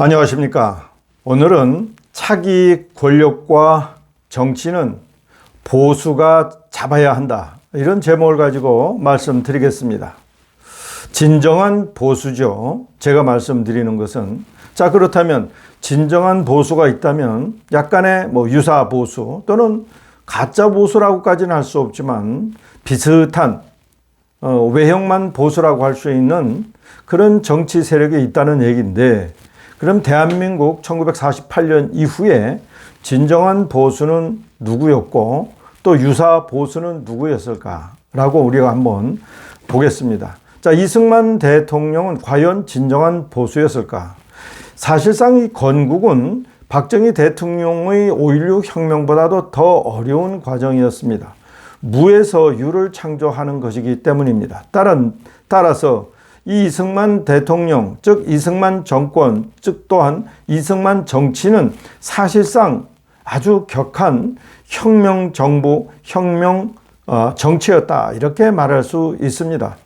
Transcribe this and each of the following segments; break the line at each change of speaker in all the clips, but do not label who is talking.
안녕하십니까. 오늘은 차기 권력과 정치는 보수가 잡아야 한다, 이런 제목을 가지고 말씀드리겠습니다. 진정한 보수죠. 제가 말씀드리는 것은, 자, 그렇다면 진정한 보수가 있다면 약간의 유사 보수 또는 가짜 보수라고까지는 할 수 없지만 비슷한 외형만 보수라고 할 수 있는 그런 정치 세력이 있다는 얘기인데, 그럼 대한민국 1948년 이후에 진정한 보수는 누구였고 또 유사 보수는 누구였을까라고 우리가 한번 보겠습니다. 자, 이승만 대통령은 과연 진정한 보수였을까? 사실상 이 건국은 박정희 대통령의 5.16 혁명보다도 더 어려운 과정이었습니다. 무에서 유를 창조하는 것이기 때문입니다. 따라서 이 이승만 대통령, 즉 이승만 정권, 즉 또한 이승만 정치는 사실상 아주 격한 혁명 정부, 혁명 정치였다, 이렇게 말할 수 있습니다.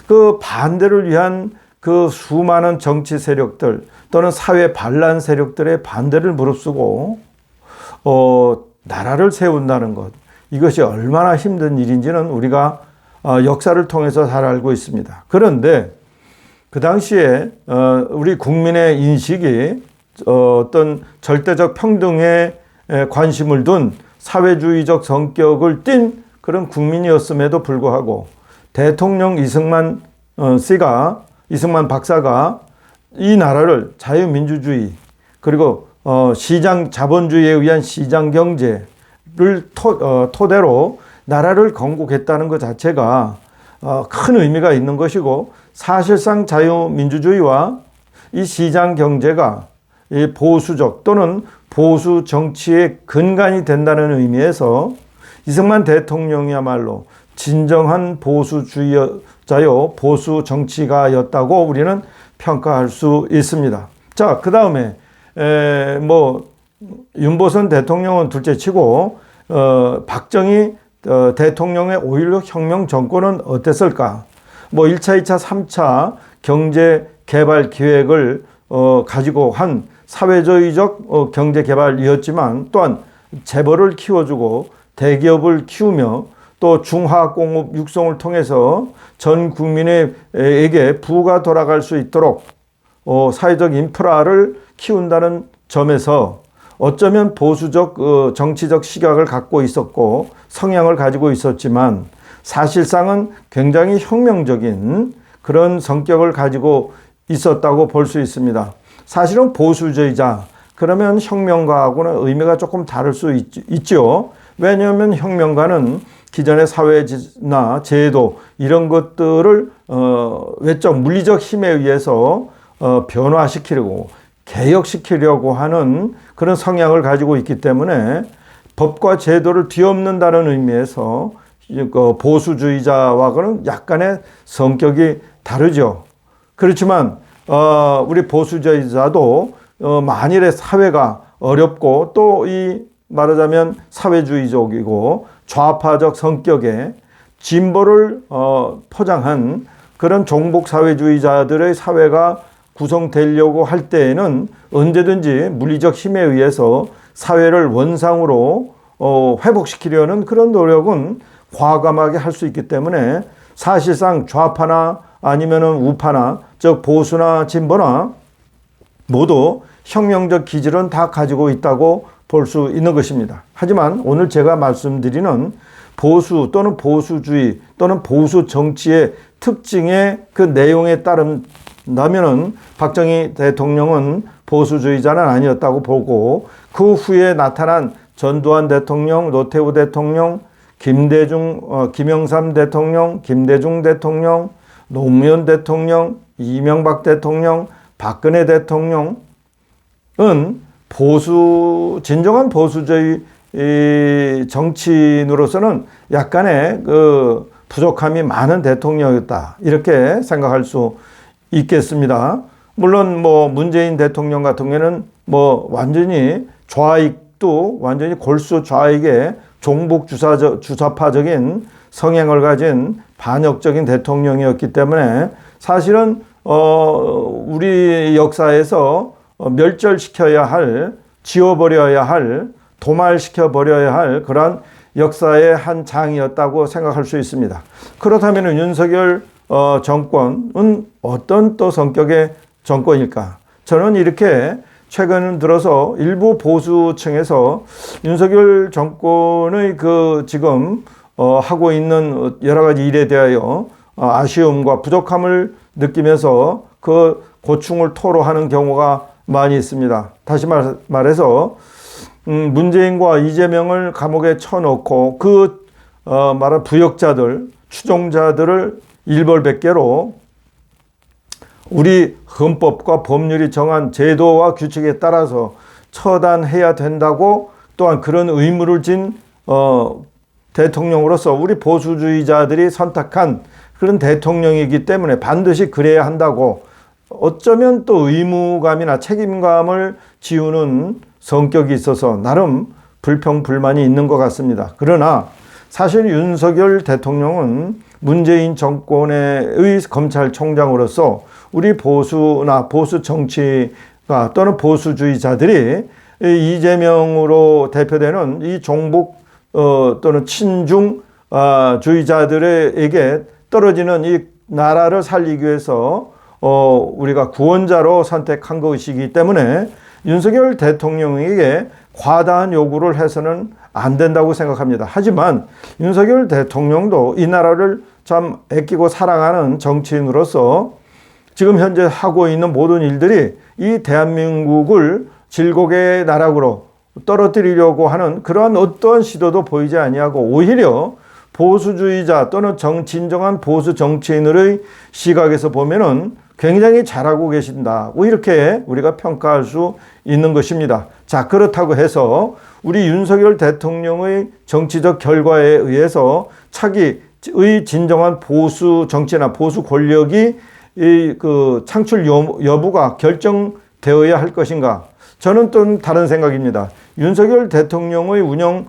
그 반대를 위한 그 수많은 정치 세력들 또는 사회 반란 세력들의 반대를 무릅쓰고 나라를 세운다는 것, 이것이 얼마나 힘든 일인지는 우리가 역사를 통해서 잘 알고 있습니다. 그런데 그 당시에 우리 국민의 인식이 어떤 절대적 평등에 관심을 둔 사회주의적 성격을 띤 그런 국민이었음에도 불구하고 대통령 이승만 박사가 이 나라를 자유민주주의 그리고 시장 자본주의에 의한 시장 경제를 토대로 나라를 건국했다는 것 자체가 큰 의미가 있는 것이고, 사실상 자유민주주의와 이 시장 경제가 이 보수적 또는 보수 정치의 근간이 된다는 의미에서 이승만 대통령이야말로 진정한 보수주의자요, 보수 정치가였다고 우리는 평가할 수 있습니다. 자, 그 다음에 윤보선 대통령은 둘째치고 박정희 대통령의 5.16 혁명 정권은 어땠을까? 1차, 2차, 3차 경제 개발 기획을 가지고 한 사회주의적 경제 개발이었지만, 또한 재벌을 키워주고 대기업을 키우며 또 중화공업 육성을 통해서 전 국민에게 부가 돌아갈 수 있도록 사회적 인프라를 키운다는 점에서 어쩌면 보수적 정치적 시각을 갖고 있었고 성향을 가지고 있었지만, 사실상은 굉장히 혁명적인 그런 성격을 가지고 있었다고 볼 수 있습니다. 사실은 보수주의자, 그러면 혁명가하고는 의미가 조금 다를 수 있죠. 왜냐하면 혁명가는 기존의 사회나 제도 이런 것들을 외적 물리적 힘에 의해서 변화시키려고 개혁시키려고 하는 그런 성향을 가지고 있기 때문에 법과 제도를 뒤엎는다는 의미에서 보수주의자와는 약간의 성격이 다르죠. 그렇지만 우리 보수주의자도 만일에 사회가 어렵고 또 말하자면 사회주의적이고 좌파적 성격의 진보를 포장한 그런 종북 사회주의자들의 사회가 구성되려고 할 때에는 언제든지 물리적 힘에 의해서 사회를 원상으로 회복시키려는 그런 노력은 과감하게 할 수 있기 때문에, 사실상 좌파나 아니면은 우파나 즉 보수나 진보나 모두 혁명적 기질은 다 가지고 있다고 볼 수 있는 것입니다. 하지만 오늘 제가 말씀드리는 보수 또는 보수주의 또는 보수 정치의 특징의 그 내용에 따른다면은 박정희 대통령은 보수주의자는 아니었다고 보고, 그 후에 나타난 전두환 대통령, 노태우 대통령, 김영삼 대통령, 김대중 대통령, 노무현 대통령, 이명박 대통령, 박근혜 대통령은 진정한 보수주의 정치인으로서는 약간의 부족함이 많은 대통령이었다, 이렇게 생각할 수 있겠습니다. 물론 문재인 대통령 같은 경우에는 완전히 좌익도 완전히 골수 좌익의 종북 주사파적인 성향을 가진 반역적인 대통령이었기 때문에 사실은 우리 역사에서 멸절시켜야 할, 지워버려야 할, 도말시켜버려야 할 그러한 역사의 한 장이었다고 생각할 수 있습니다. 그렇다면 윤석열 정권은 어떤 또 성격의 정권일까? 저는 이렇게 최근 들어서 일부 보수층에서 윤석열 정권의 그 지금 하고 있는 여러 가지 일에 대하여 아쉬움과 부족함을 느끼면서 그 고충을 토로하는 경우가 많이 있습니다. 다시 말해서 문재인과 이재명을 감옥에 쳐넣고 그 말한 부역자들, 추종자들을 일벌백계로 우리 헌법과 법률이 정한 제도와 규칙에 따라서 처단해야 된다고 또한 그런 의무를 진 대통령으로서 우리 보수주의자들이 선택한 그런 대통령이기 때문에 반드시 그래야 한다고 어쩌면 또 의무감이나 책임감을 지우는 성격이 있어서 나름 불평불만이 있는 것 같습니다. 그러나 사실 윤석열 대통령은 문재인 정권의 검찰총장으로서 우리 보수나 보수 정치가 또는 보수주의자들이 이재명으로 대표되는 이 종북 또는 친중 주의자들에게 떨어지는 이 나라를 살리기 위해서 우리가 구원자로 선택한 것이기 때문에 윤석열 대통령에게 과다한 요구를 해서는 안 된다고 생각합니다. 하지만 윤석열 대통령도 이 나라를 참 아끼고 사랑하는 정치인으로서 지금 현재 하고 있는 모든 일들이 이 대한민국을 질곡의 나락으로 떨어뜨리려고 하는 그러한 어떠한 시도도 보이지 아니하고 오히려 보수주의자 또는 진정한 보수 정치인의 시각에서 보면은 굉장히 잘하고 계신다고 이렇게 우리가 평가할 수 있는 것입니다. 자, 그렇다고 해서 우리 윤석열 대통령의 정치적 결과에 의해서 차기의 진정한 보수 정치나 보수 권력이 그 창출 여부가 결정되어야 할 것인가? 저는 또 다른 생각입니다. 윤석열 대통령의 운영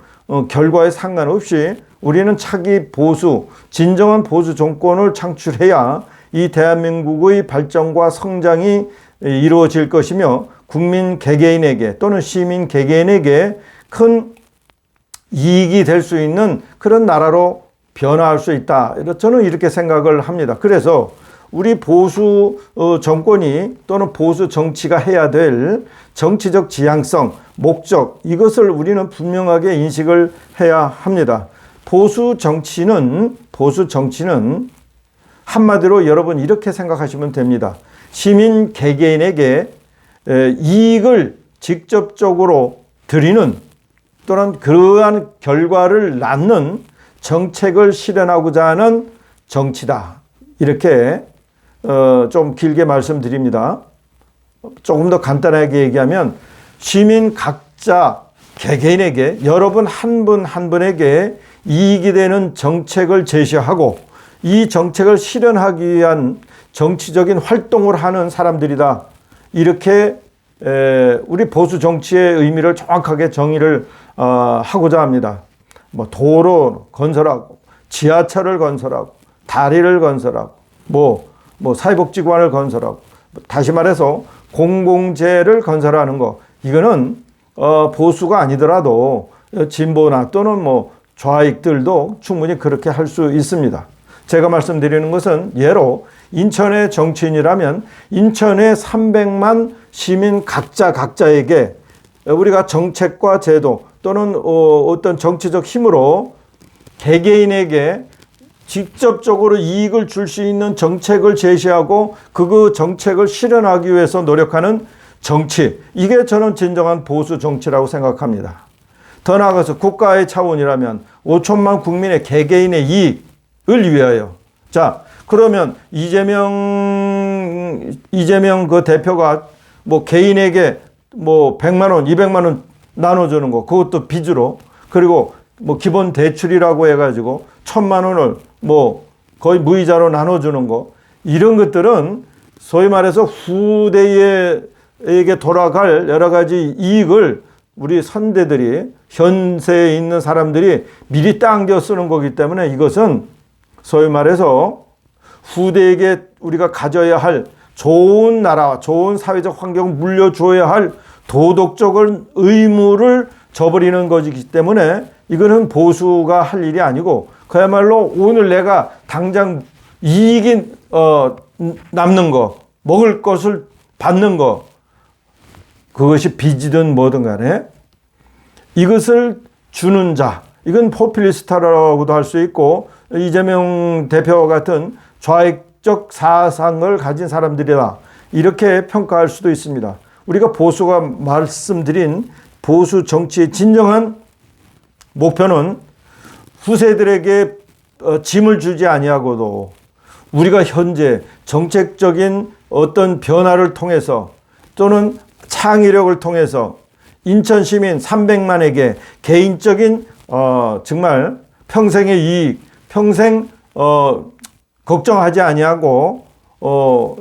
결과에 상관없이 우리는 차기 보수, 진정한 보수 정권을 창출해야 이 대한민국의 발전과 성장이 이루어질 것이며 국민 개개인에게 또는 시민 개개인에게 큰 이익이 될 수 있는 그런 나라로 변화할 수 있다. 저는 이렇게 생각을 합니다. 그래서 우리 보수 정권이 또는 보수 정치가 해야 될 정치적 지향성, 목적 이것을 우리는 분명하게 인식을 해야 합니다. 보수 정치는 한마디로 여러분 이렇게 생각하시면 됩니다. 시민 개개인에게 이익을 직접적으로 드리는 또는 그러한 결과를 낳는 정책을 실현하고자 하는 정치다. 이렇게 좀 길게 말씀드립니다. 조금 더 간단하게 얘기하면 시민 각자 개개인에게 여러분 한 분 한 분에게 이익이 되는 정책을 제시하고 이 정책을 실현하기 위한 정치적인 활동을 하는 사람들이다. 이렇게 우리 보수 정치의 의미를 정확하게 정의를 하고자 합니다. 뭐 도로 건설하고 지하철을 건설하고 다리를 건설하고 뭐 사회복지관을 건설하고 다시 말해서 공공재를 건설하는 거 이거는 보수가 아니더라도 진보나 또는 뭐 좌익들도 충분히 그렇게 할 수 있습니다. 제가 말씀드리는 것은 예로 인천의 정치인이라면 인천의 300만 시민 각자에게 우리가 정책과 제도 또는 어떤 정치적 힘으로 개개인에게 직접적으로 이익을 줄 수 있는 정책을 제시하고 그 정책을 실현하기 위해서 노력하는 정치. 이게 저는 진정한 보수 정치라고 생각합니다. 더 나아가서 국가의 차원이라면 5천만 국민의 개개인의 이익을 위하여. 자, 그러면 이재명 그 대표가 뭐 개인에게 뭐 100만 원, 200만 원 나눠주는 거, 그것도 빚으로. 그리고 뭐 기본 대출이라고 해가지고 1,000만 원을 뭐 거의 무이자로 나눠주는 거. 이런 것들은 소위 말해서 후대에게 돌아갈 여러 가지 이익을 우리 선대들이 현세에 있는 사람들이 미리 당겨 쓰는 거기 때문에 이것은 소위 말해서 후대에게 우리가 가져야 할 좋은 나라, 좋은 사회적 환경을 물려줘야 할 도덕적인 의무를 저버리는 것이기 때문에 이거는 보수가 할 일이 아니고 그야말로 오늘 내가 당장 이익이 남는 거, 먹을 것을 받는 거, 그것이 빚이든 뭐든 간에 이것을 주는 자, 이건 포퓰리스트라고도 할 수 있고 이재명 대표와 같은 좌익적 사상을 가진 사람들이다, 이렇게 평가할 수도 있습니다. 우리가 보수가 말씀드린 보수 정치의 진정한 목표는 후세들에게 짐을 주지 아니하고도 우리가 현재 정책적인 어떤 변화를 통해서 또는 창의력을 통해서 인천 시민 300만에게 개인적인 정말 평생의 이익, 평생 걱정하지 아니하고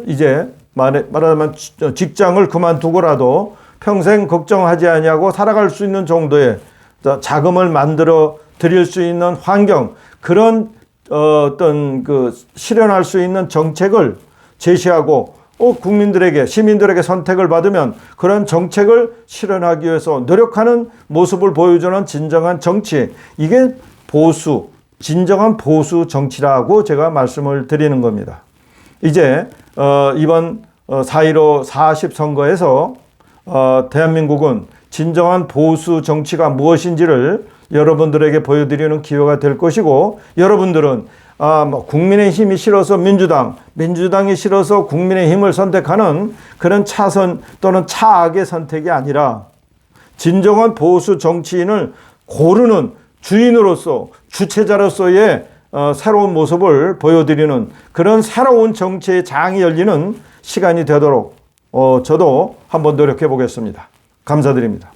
이제 말하자면 직장을 그만두고라도 평생 걱정하지 아니하고 살아갈 수 있는 정도의 자금을 만들어 드릴 수 있는 환경, 그런 어떤 그 실현할 수 있는 정책을 제시하고 국민들에게, 시민들에게 선택을 받으면 그런 정책을 실현하기 위해서 노력하는 모습을 보여주는 진정한 정치, 이게 보수, 진정한 보수 정치라고 제가 말씀을 드리는 겁니다. 이제 이번 4.15 40 선거에서 대한민국은 진정한 보수 정치가 무엇인지를 여러분들에게 보여드리는 기회가 될 것이고, 여러분들은 국민의힘이 싫어서 민주당이 싫어서 국민의힘을 선택하는 그런 차선 또는 차악의 선택이 아니라 진정한 보수 정치인을 고르는 주인으로서, 주체자로서의 새로운 모습을 보여드리는 그런 새로운 정치의 장이 열리는 시간이 되도록 저도 한번 노력해 보겠습니다. 감사드립니다.